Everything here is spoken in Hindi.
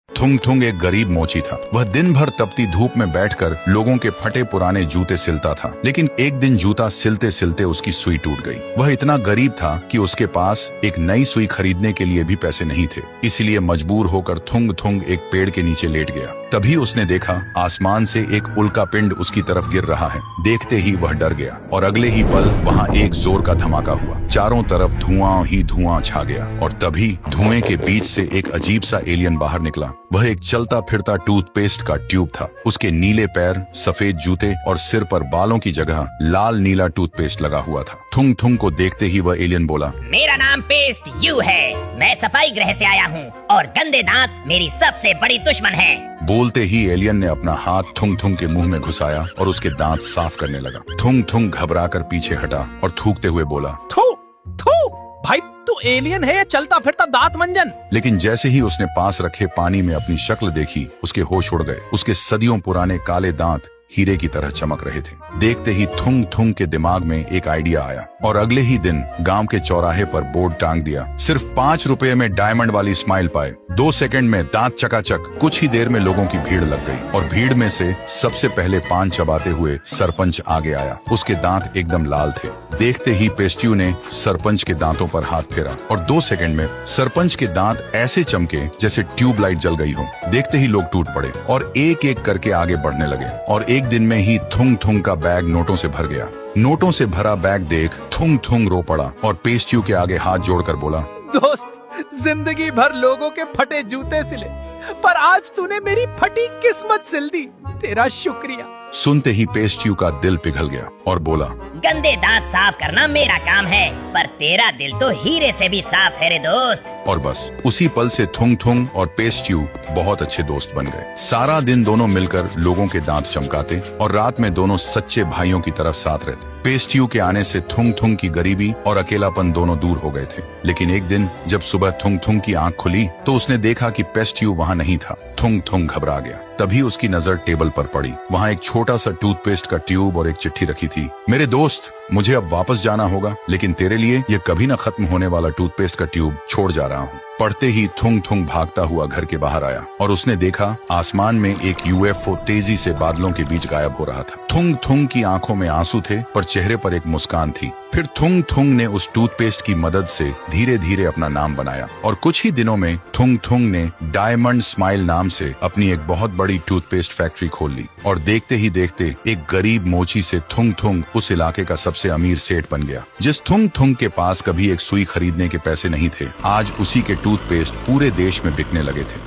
थुंग थुंग एक गरीब मोची था। वह दिन भर तपती धूप में बैठकर लोगों के फटे पुराने जूते सिलता था। लेकिन एक दिन जूता सिलते सिलते उसकी सुई टूट गई। वह इतना गरीब था कि उसके पास एक नई सुई खरीदने के लिए भी पैसे नहीं थे। इसलिए मजबूर होकर थुंग थुंग एक पेड़ के नीचे लेट गया। तभी उसने देखा आसमान से एक उल्का पिंड उसकी तरफ गिर रहा है। देखते ही वह डर गया और अगले ही पल वहाँ एक जोर का धमाका हुआ। चारों तरफ धुआं ही धुआं छा गया और तभी धुएं के बीच से एक अजीब सा एलियन बाहर निकला। वह एक चलता फिरता टूथपेस्ट का ट्यूब था। उसके नीले पैर, सफेद जूते और सिर पर बालों की जगह लाल नीला टूथपेस्ट लगा हुआ था। थुंग थुंग को देखते ही वह एलियन बोला, मेरा नाम पेस्ट यू है। मैं सफाई ग्रह से आया हूँ और गंदे दांत मेरी सबसे बड़ी दुश्मन है। बोलते ही एलियन ने अपना हाथ थुंग थुंग के मुंह में घुसाया और उसके दांत साफ करने लगा। थुंग थुंग घबराकर पीछे हटा और थूकते हुए बोला, थू थू भाई तू एलियन है या चलता फिरता दांत मंजन। लेकिन जैसे ही उसने पास रखे पानी में अपनी शक्ल देखी, उसके होश उड़ गए। उसके सदियों पुराने काले दांत हीरे की तरह चमक रहे थे। देखते ही थुंग थुंग के दिमाग में एक आइडिया आया और अगले ही दिन गांव के चौराहे पर बोर्ड टांग दिया, सिर्फ 5 रुपए में डायमंड वाली स्माइल पाए। 2 सेकंड में दांत चकाचक। कुछ ही देर में लोगों की भीड़ लग गई और भीड़ में से सबसे पहले पान चबाते हुए सरपंच आगे आया। उसके दांत एकदम लाल थे। देखते ही पेस्ट्यू ने सरपंच के दांतों पर हाथ फेरा और 2 सेकंड में सरपंच के दांत ऐसे चमके जैसे ट्यूबलाइट जल गई हो। देखते ही लोग टूट पड़े और एक एक करके आगे बढ़ने लगे और एक दिन में ही थुंग थुंग का बैग नोटों से भर गया। नोटों से भरा बैग देख थुंग थुंग रो पड़ा और पेस्ट्यू के आगे हाथ जोड़कर बोला, दोस्त जिंदगी भर लोगों के फटे जूते सिले, पर आज तूने मेरी फटी किस्मत सिल दी। तेरा शुक्रिया। सुनते ही पेस्ट्यू का दिल पिघल गया और बोला, गंदे दांत साफ करना मेरा काम है, पर तेरा दिल तो हीरे से भी साफ है रे दोस्त। और बस उसी पल से थुंग थुंग और पेस्ट्यू बहुत अच्छे दोस्त बन गए। सारा दिन दोनों मिलकर लोगों के दांत चमकाते और रात में दोनों सच्चे भाइयों की तरह साथ रहते। पेस्ट्यू के आने से थुंग थुंग की गरीबी और अकेलापन दोनों दूर हो गए थे। लेकिन एक दिन जब सुबह थुंग थुंग की आंख खुली तो उसने देखा कि पेस्ट्यू वहाँ नहीं था। थुंग थुंग घबरा गया। तभी उसकी नजर टेबल पर पड़ी। वहाँ एक छोटा सा टूथपेस्ट का ट्यूब और एक चिट्ठी रखी थी। मेरे दोस्त, मुझे अब वापस जाना होगा, लेकिन तेरे लिए ये कभी न खत्म होने वाला टूथपेस्ट का ट्यूब छोड़ जा रहा हूँ। पढ़ते ही थुंग थुंग भागता हुआ घर के बाहर आया और उसने देखा आसमान में एक यूएफओ तेजी से बादलों के बीच गायब हो रहा था। थुंग थुंग की आंखों में आंसू थे पर चेहरे पर एक मुस्कान थी। फिर थुंग थुंग ने उस टूथपेस्ट की मदद से धीरे धीरे अपना नाम बनाया और कुछ ही दिनों में थुंग थुंग ने डायमंड स्माइल नाम से अपनी एक बहुत बड़ी टूथपेस्ट फैक्ट्री खोल ली। और देखते ही देखते एक गरीब मोची से थुंग थुंग उस इलाके का सबसे अमीर सेठ बन गया। जिस थुंग थुंग के पास कभी एक सुई खरीदने के पैसे नहीं थे, आज उसी के टूथपेस्ट पूरे देश में बिकने लगे थे।